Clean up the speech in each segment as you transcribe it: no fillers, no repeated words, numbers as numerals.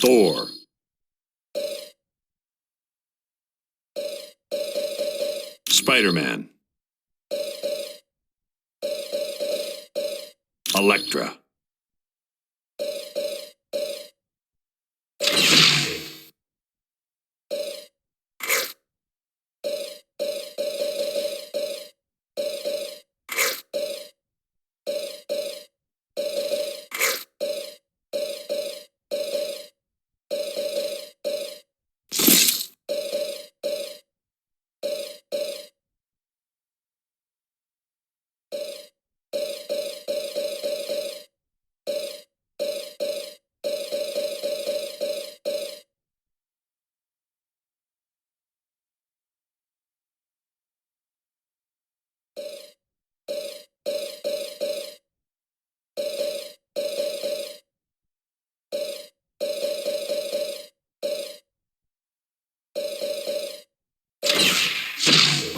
Thor. Spider-Man. Elektra.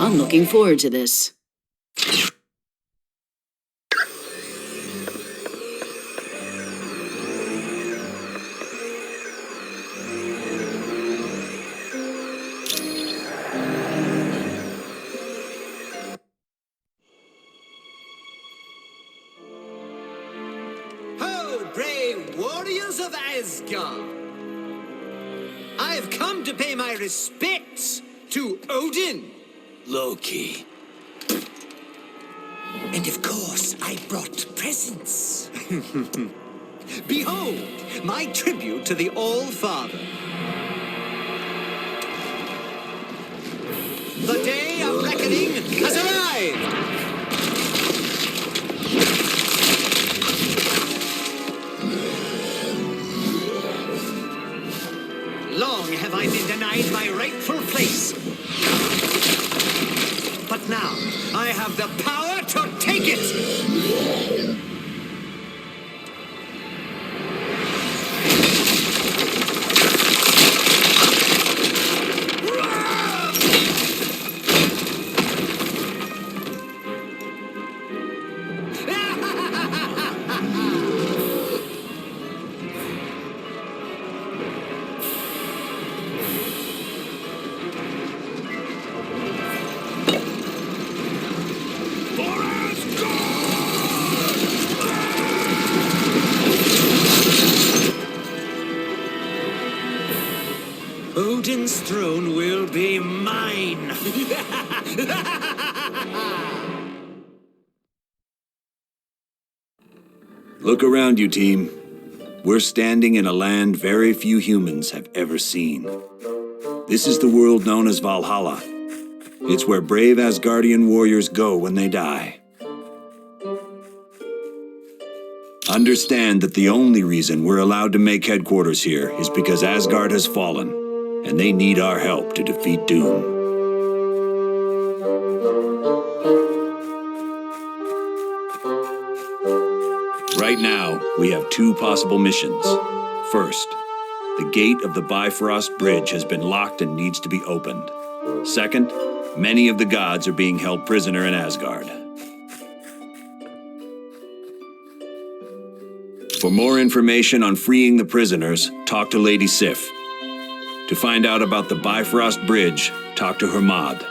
I'm looking forward to this. Ho, brave warriors of Asgard! I have come to pay my respects to Odin. Loki. And of course, I brought presents. Behold, my tribute to the All-Father. The day of reckoning has arrived! Long have I been denied my rightful place. But now, I have the power to take it! Odin's throne will be mine! Look around you, team. We're standing in a land very few humans have ever seen. This is the world known as Valhalla. It's where brave Asgardian warriors go when they die. Understand that the only reason we're allowed to make headquarters here is because Asgard has fallen, and they need our help to defeat Doom. Right now, we have two possible missions. First, the gate of the Bifrost Bridge has been locked and needs to be opened. Second, many of the gods are being held prisoner in Asgard. For more information on freeing the prisoners, talk to Lady Sif. To find out about the Bifrost Bridge, talk to Hermod.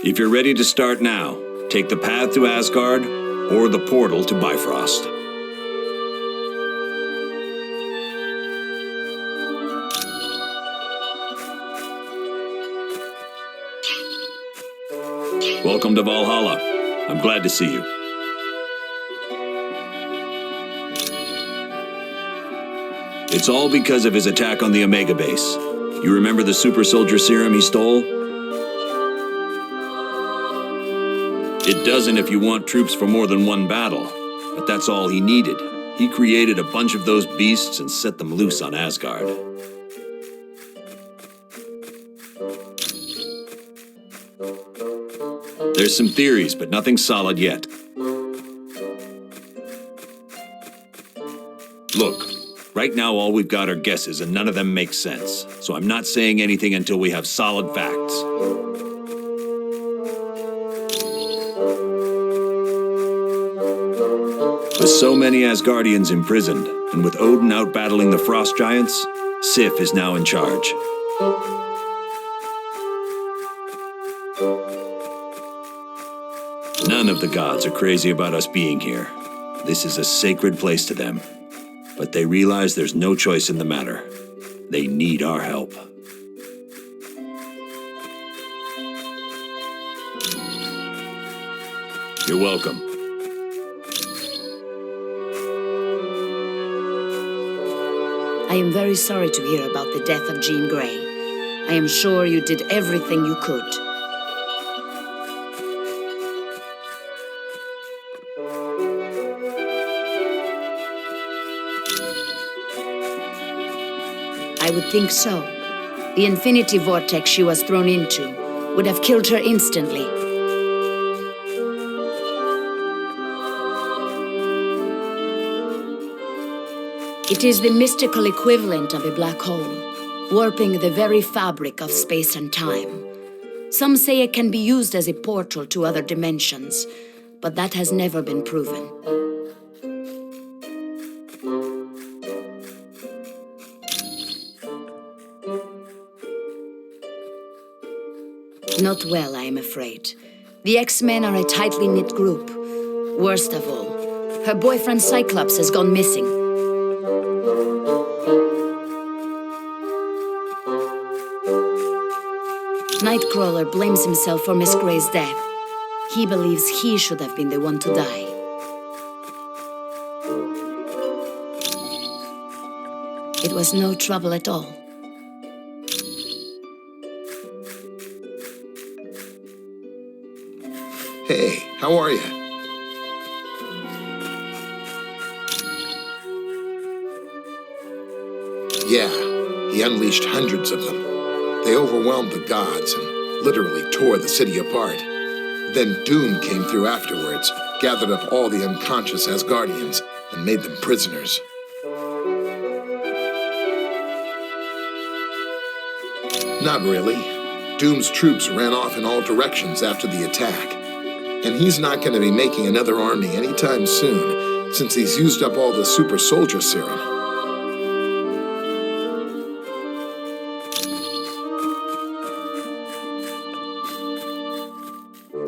If you're ready to start now, take the path to Asgard or the portal to Bifrost. Welcome to Valhalla. I'm glad to see you. It's all because of his attack on the Omega base. You remember the super soldier serum he stole? It doesn't if you want troops for more than one battle, but that's all he needed. He created a bunch of those beasts and set them loose on Asgard. There's some theories, but nothing solid yet. Look, right now all we've got are guesses and none of them make sense, so I'm not saying anything until we have solid facts. With so many Asgardians imprisoned, and with Odin out battling the frost giants, Sif is now in charge. None of the gods are crazy about us being here. This is a sacred place to them. But they realize there's no choice in the matter. They need our help. You're welcome. I am very sorry to hear about the death of Jean Grey. I am sure you did everything you could. I would think so. The infinity vortex she was thrown into would have killed her instantly. It is the mystical equivalent of a black hole, warping the very fabric of space and time. Some say it can be used as a portal to other dimensions, but that has never been proven. Not well, I am afraid. The X-Men are a tightly knit group. Worst of all, her boyfriend Cyclops has gone missing. Nightcrawler blames himself for Miss Grey's death. He believes he should have been the one to die. It was no trouble at all. Hey, how are you? Yeah, he unleashed hundreds of them. They overwhelmed the gods and literally tore the city apart. Then Doom came through afterwards, gathered up all the unconscious Asgardians, and made them prisoners. Not really. Doom's troops ran off in all directions after the attack. And he's not going to be making another army anytime soon, since he's used up all the super soldier serum.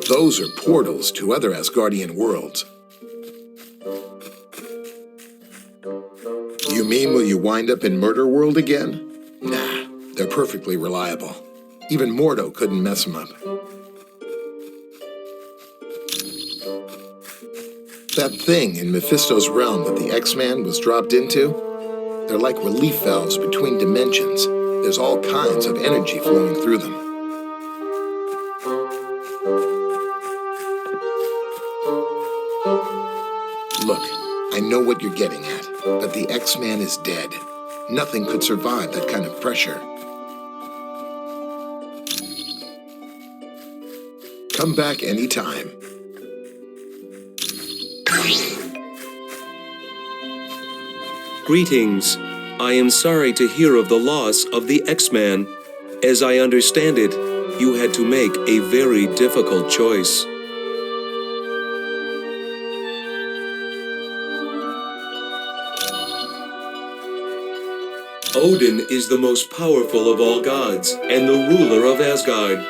Those are portals to other Asgardian worlds. You mean will you wind up in Murder World again? Nah, they're perfectly reliable. Even Mordo couldn't mess them up. That thing in Mephisto's realm that the X-Man was dropped into? They're like relief valves between dimensions. There's all kinds of energy flowing through them. Look, I know what you're getting at, but the X-Man is dead. Nothing could survive that kind of pressure. Come back anytime. Greetings. I am sorry to hear of the loss of the X-Man. As I understand it, you had to make a very difficult choice. Odin is the most powerful of all gods and the ruler of Asgard.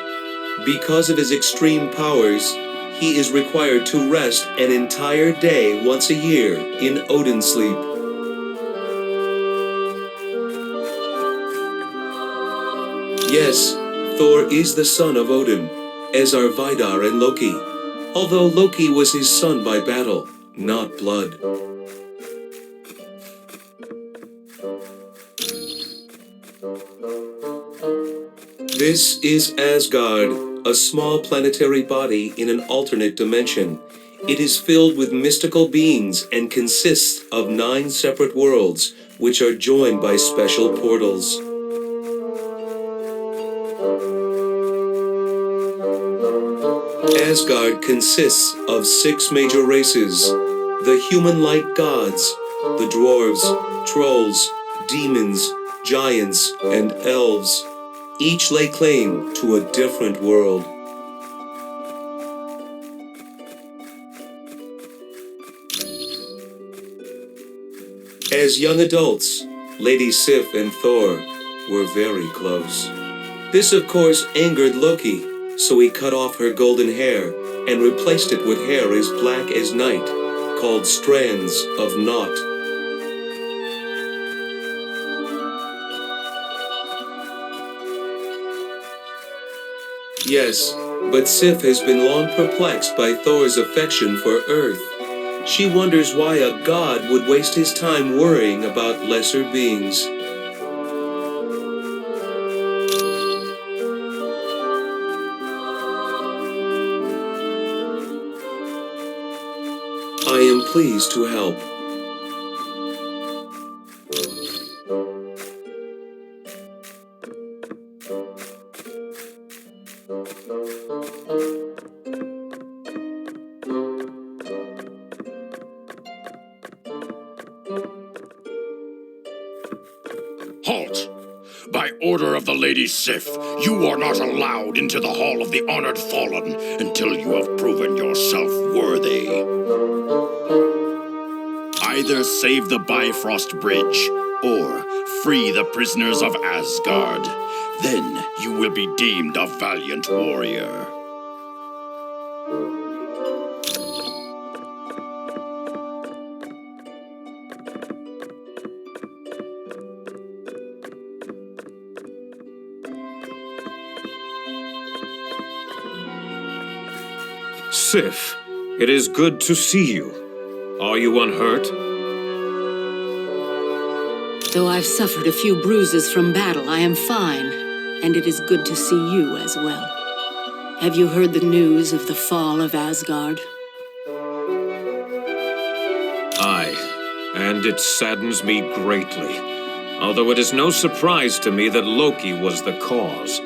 Because of his extreme powers, he is required to rest an entire day once a year in Odin sleep. Yes, Thor is the son of Odin, as are Vidar and Loki, although Loki was his son by battle, not blood. This is Asgard, a small planetary body in an alternate dimension. It is filled with mystical beings and consists of 9 separate worlds, which are joined by special portals. Asgard consists of 6 major races: the human-like gods, the dwarves, trolls, demons, giants, and elves. Each lay claim to a different world. As young adults, Lady Sif and Thor were very close. This, of course, angered Loki, so he cut off her golden hair and replaced it with hair as black as night, called strands of naught. Yes, but Sif has been long perplexed by Thor's affection for Earth. She wonders why a god would waste his time worrying about lesser beings. I am pleased to help. Halt! By order of the Lady Sif, you are not allowed into the Hall of the Honored Fallen until you have proven yourself worthy. Either save the Bifrost Bridge, or free the prisoners of Asgard. Then you will be deemed a valiant warrior. Sif, it is good to see you. Are you unhurt? Though I've suffered a few bruises from battle, I am fine, and it is good to see you as well. Have you heard the news of the fall of Asgard? Aye, and it saddens me greatly. Although it is no surprise to me that Loki was the cause.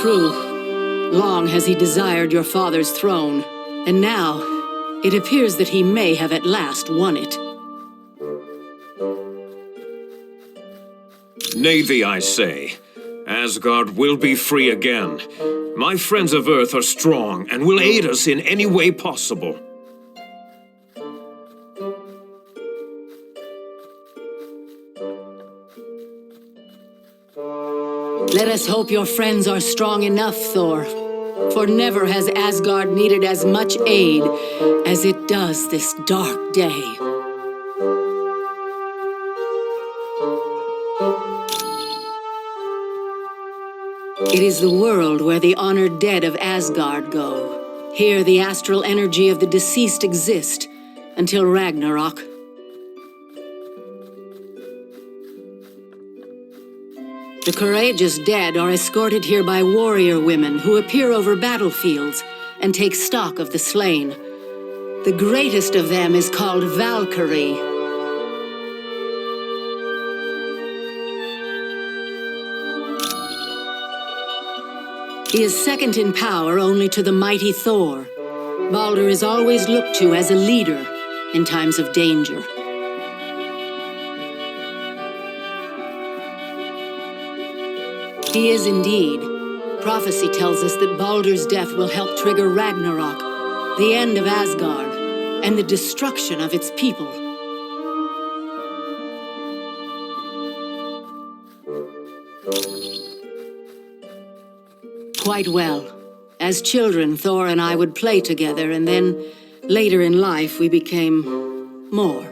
True. Long has he desired your father's throne, and now it appears that he may have at last won it. Nay thee, I say. Asgard will be free again. My friends of Earth are strong and will aid us in any way possible. Let us hope your friends are strong enough, Thor. For never has Asgard needed as much aid as it does this dark day. It is the world where the honored dead of Asgard go. Here the astral energy of the deceased exist until Ragnarok. The courageous dead are escorted here by warrior women who appear over battlefields and take stock of the slain. The greatest of them is called Valkyrie. He is second in power only to the mighty Thor. Baldur is always looked to as a leader in times of danger. He is indeed. Prophecy tells us that Baldur's death will help trigger Ragnarok, the end of Asgard, and the destruction of its people. Quite well. As children, Thor and I would play together, and then, later in life, we became more.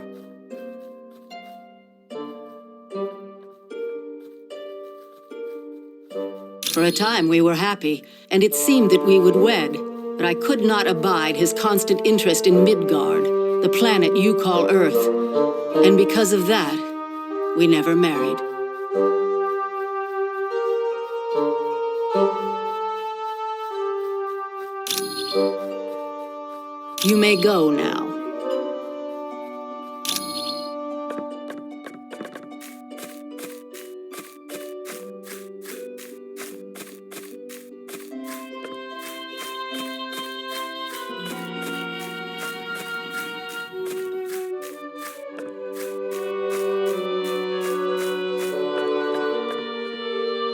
For a time we were happy, and it seemed that we would wed, but I could not abide his constant interest in Midgard, the planet you call Earth, and because of that, we never married. You may go now.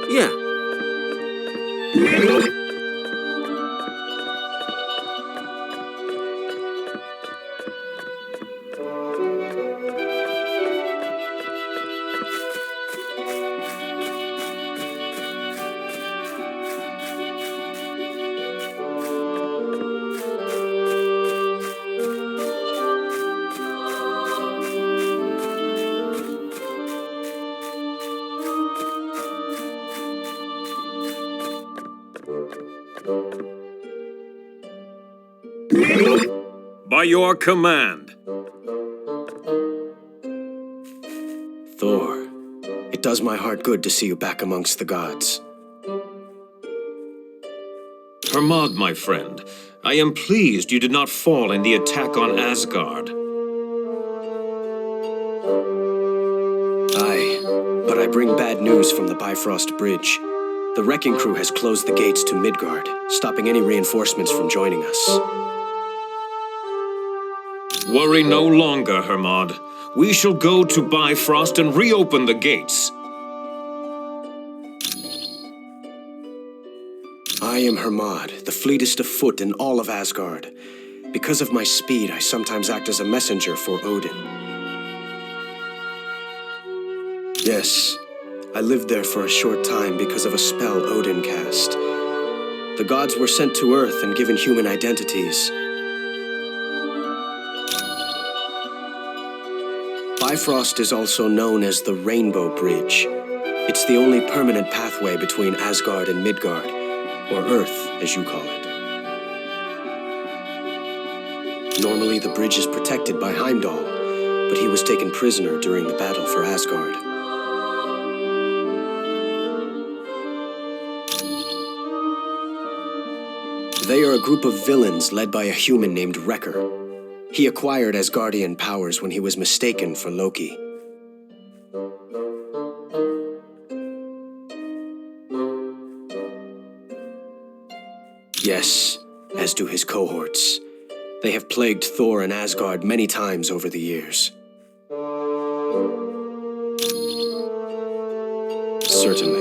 Yeah. By your command. Thor, it does my heart good to see you back amongst the gods. Hermod, my friend, I am pleased you did not fall in the attack on Asgard. Aye, but I bring bad news from the Bifrost Bridge. The wrecking crew has closed the gates to Midgard, stopping any reinforcements from joining us. Worry no longer, Hermod. We shall go to Bifrost and reopen the gates. I am Hermod, the fleetest of foot in all of Asgard. Because of my speed, I sometimes act as a messenger for Odin. Yes, I lived there for a short time because of a spell Odin cast. The gods were sent to Earth and given human identities. Bifrost is also known as the Rainbow Bridge. It's the only permanent pathway between Asgard and Midgard, or Earth, as you call it. Normally, the bridge is protected by Heimdall, but he was taken prisoner during the battle for Asgard. They are a group of villains led by a human named Wrecker. He acquired Asgardian powers when he was mistaken for Loki. Yes, as do his cohorts. They have plagued Thor and Asgard many times over the years. Certainly.